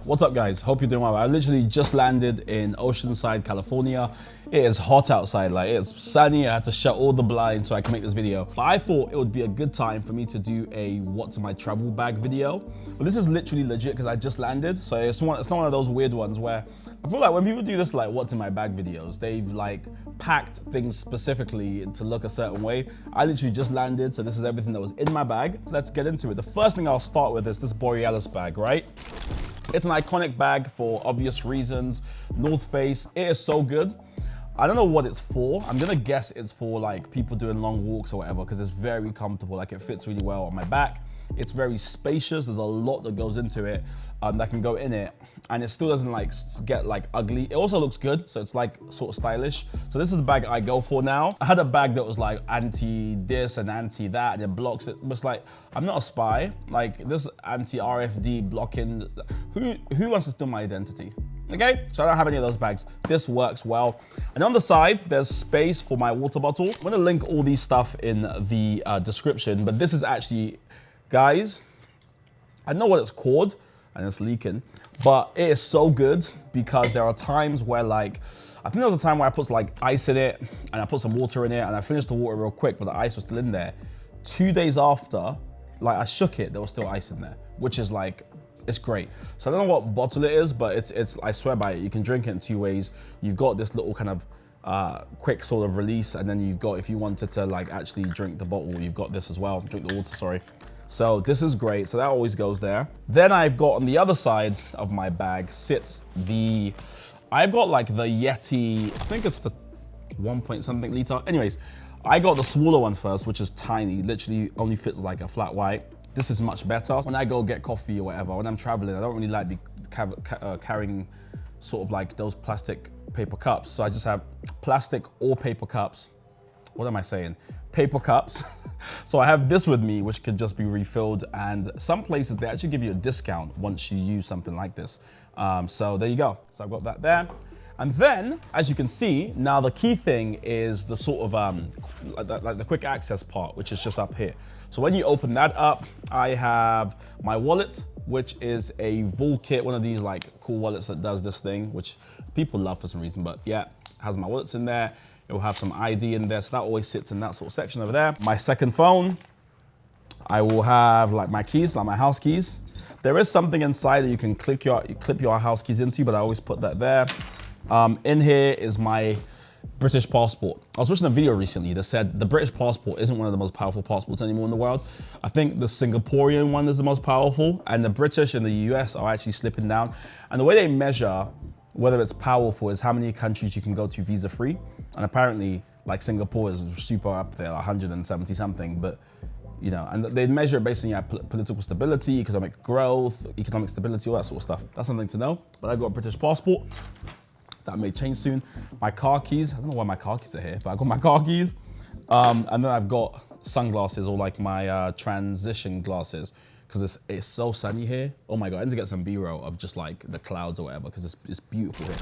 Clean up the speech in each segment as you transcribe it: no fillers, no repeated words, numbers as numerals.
What's up guys? Hope you're doing well. I literally just landed in Oceanside, California. It is hot outside, like it's sunny. I had to shut all the blinds so I can make this video. But I thought it would be a good time for me to do a what's in my travel bag video. But this is literally legit because I just landed. So it's not one of those weird ones where I feel like when people do this like what's in my bag videos, they've like packed things specifically to look a certain way. I literally just landed, so this is everything that was in my bag. So let's get into it. The first thing I'll start with is this Borealis bag, right? It's an iconic bag for obvious reasons. North Face, it is so good. I don't know what it's for. I'm gonna guess it's for like people doing long walks or whatever because it's very comfortable. Like it fits really well on my back. It's very spacious. There's a lot that goes into it that can go in it, and it still doesn't like get like ugly. It also looks good, so it's like sort of stylish. So this is the bag I go for now. I had a bag that was like anti this and anti that, and it blocks it. It was like, I'm not a spy. Like this anti RFD blocking. Who wants to steal my identity? Okay, so I don't have any of those bags. This works well. And on the side, there's space for my water bottle. I'm gonna link all these stuff in the description, but this is actually, guys, I don't know what it's called, and it's leaking, but it is so good because there are times where like, I think there was a time where I put like ice in it and I put some water in it and I finished the water real quick, but the ice was still in there. 2 days after, like I shook it, there was still ice in there, which is like, it's great. So I don't know what bottle it is, but it's I swear by it. You can drink it in 2 ways. You've got this little kind of quick sort of release, and then you've got, if you wanted to like actually drink the bottle, you've got this as well, drink the water, sorry. So this is great, so that always goes there. Then I've got on the other side of my bag sits I've got like the Yeti, I think it's the 1 point something liter. Anyways, I got the smaller one first, which is tiny, literally only fits like a flat white. This is much better. When I go get coffee or whatever, when I'm traveling, I don't really like carrying sort of like those plastic paper cups. So I just have plastic or paper cups. What am I saying? Paper cups. So I have this with me, which could just be refilled. And some places, they actually give you a discount once you use something like this. So there you go. So I've got that there. And then, as you can see, now the key thing is the sort of, like the quick access part, which is just up here. So when you open that up, I have my wallet, which is a Vol kit, one of these like cool wallets that does this thing, which people love for some reason, but yeah, has my wallets in there. It will have some ID in there, so that always sits in that sort of section over there. My second phone, I will have like my keys, like my house keys. There is something inside that you can clip your house keys into, but I always put that there. In here is my British passport. I was watching a video recently that said the British passport isn't one of the most powerful passports anymore in the world. I think the Singaporean one is the most powerful, and the British and the US are actually slipping down. And the way they measure whether it's powerful is how many countries you can go to visa-free. And apparently, like Singapore is super up there, 170 something, but you know, and they measure it based on political stability, economic growth, economic stability, all that sort of stuff. That's something to know. But I've got a British passport. That may change soon. My car keys, I don't know why my car keys are here, but I've got my car keys. And then I've got sunglasses, or like my transition glasses, because it's so sunny here. Oh my God, I need to get some B-roll of just like the clouds or whatever, because it's beautiful here.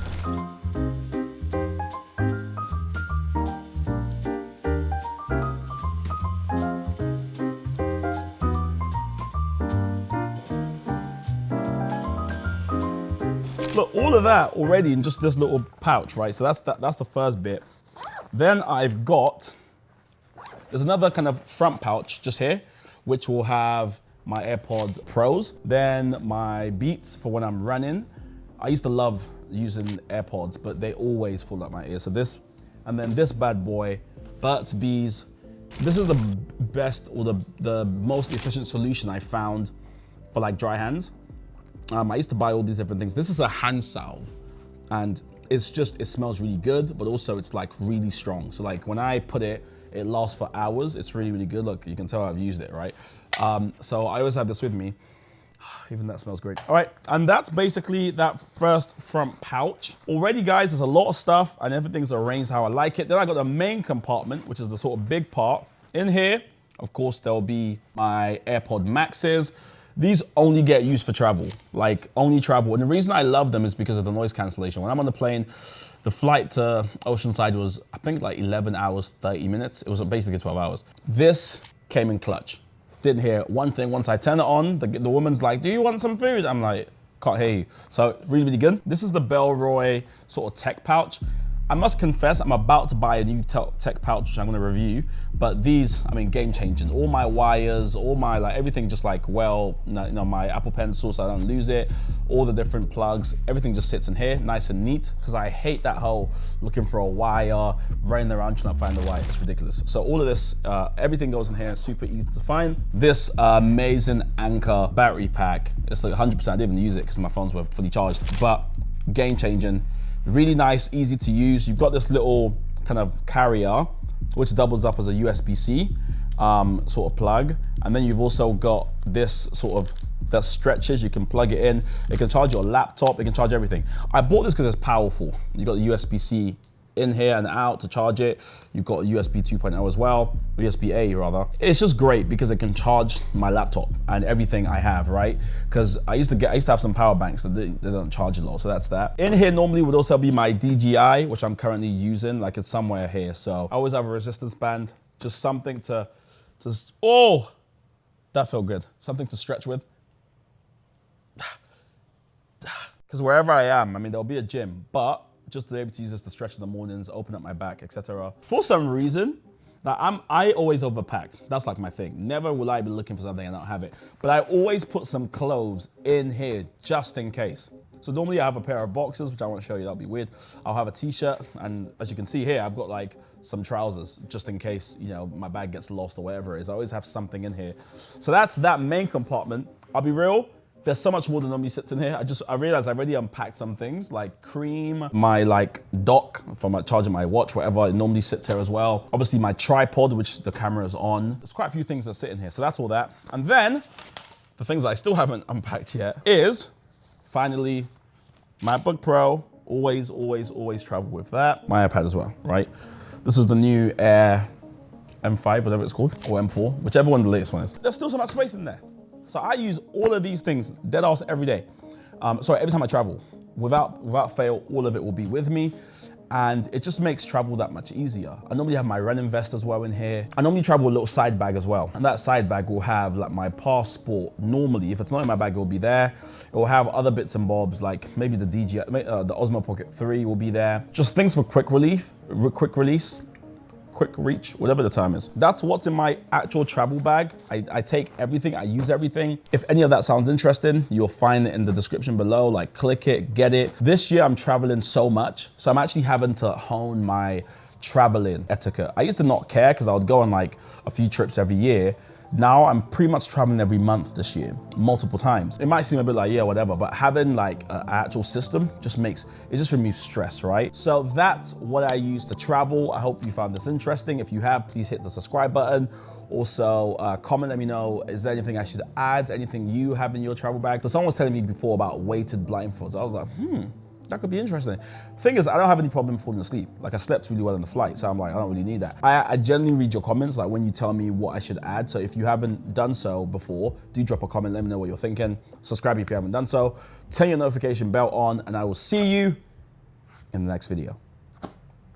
Look, all of that already in just this little pouch, right? So that's the first bit. Then I've got, there's another kind of front pouch just here, which will have my AirPod Pros, then my Beats for when I'm running. I used to love using AirPods, but they always fall out my ear. So this, and then this bad boy, Burt's Bees. This is the best, or the most efficient solution I found for like dry hands. I used to buy all these different things. This is a hand salve, and it's just, it smells really good, but also it's like really strong. So like when I put it, it lasts for hours. It's really, really good. Look, you can tell I've used it, right? So I always have this with me. Even that smells great. All right, and that's basically that first front pouch. Already, guys, there's a lot of stuff and everything's arranged how I like it. Then I got the main compartment, which is the sort of big part. In here, of course, there'll be my AirPod Maxes. These only get used for travel, like only travel. And the reason I love them is because of the noise cancellation. When I'm on the plane, the flight to Oceanside was, I think like 11 hours, 30 minutes. It was basically 12 hours. This came in clutch. Didn't hear one thing. Once I turn it on, the woman's like, do you want some food? I'm like, Can't hear you. So really, really good. This is the Bellroy sort of tech pouch. I must confess, I'm about to buy a new tech pouch, which I'm gonna review, but these, I mean, game changing. All my wires, all my, like, everything just like, well, you know, my Apple Pencil so I don't lose it, all the different plugs, everything just sits in here, nice and neat, because I hate that whole looking for a wire, running around trying to find the wire, it's ridiculous. So all of this, everything goes in here, super easy to find. This amazing Anker battery pack, it's like 100%, I didn't even use it because my phones were fully charged, but game changing. Really nice, easy to use. You've got this little kind of carrier, which doubles up as a USB-C sort of plug. And then you've also got this sort of, that stretches, you can plug it in. It can charge your laptop, it can charge everything. I bought this because it's powerful. You got the USB-C in here and out to charge it. You've got USB 2.0 as well, USB-A rather. It's just great because it can charge my laptop and everything I have, right? Because I used to have some power banks that they don't charge a lot, so that's that. In here normally would also be my DJI, which I'm currently using, like it's somewhere here. So I always have a resistance band, just something to oh, that felt good. Something to stretch with. Because wherever I am, I mean, there'll be a gym, but just to be able to use this to stretch in the mornings, open up my back, etc. For some reason, I always overpack. That's like my thing. Never will I be looking for something and not have it. But I always put some clothes in here just in case. So normally I have a pair of boxers, which I won't show you, that'll be weird. I'll have a t-shirt, and as you can see here, I've got like some trousers just in case, you know, my bag gets lost or whatever it is. I always have something in here. So that's that main compartment. I'll be real. There's so much more than normally sits in here. I realized I already unpacked some things like cream, my like dock for my charging my watch, whatever. It normally sits here as well. Obviously my tripod, which the camera is on. There's quite a few things that sit in here. So that's all that. And then the things that I still haven't unpacked yet is finally MacBook Pro. Always, always, always travel with that. My iPad as well, right? This is the new Air M5, whatever it's called, or M4, whichever one the latest one is. There's still so much space in there. So I use all of these things dead ass every day. Sorry, every time I travel. Without fail, all of it will be with me. And it just makes travel that much easier. I normally have my running vest as well in here. I normally travel a little side bag as well. And that side bag will have like my passport. Normally, if it's not in my bag, it will be there. It will have other bits and bobs, like maybe the DJI, the Osmo Pocket 3 will be there. Just things for quick release, quick reach, whatever the term is. That's what's in my actual travel bag. I take everything, I use everything. If any of that sounds interesting, you'll find it in the description below, like click it, get it. This year I'm traveling so much, so I'm actually having to hone my traveling etiquette. I used to not care because I would go on like a few trips every year. Now I'm pretty much traveling every month this year, multiple times. It might seem a bit like, yeah, whatever, but having like an actual system just removes stress, right? So that's what I use to travel. I hope you found this interesting. If you have, please hit the subscribe button. Also, comment, let me know, is there anything I should add, anything you have in your travel bag? So someone was telling me before about weighted blindfolds. I was like, that could be interesting. Thing is, I don't have any problem falling asleep. Like I slept really well on the flight, so I'm like, I don't really need that. I generally read your comments, like when you tell me what I should add. So if you haven't done so before, do drop a comment, let me know what you're thinking. Subscribe if you haven't done so. Turn your notification bell on, and I will see you in the next video.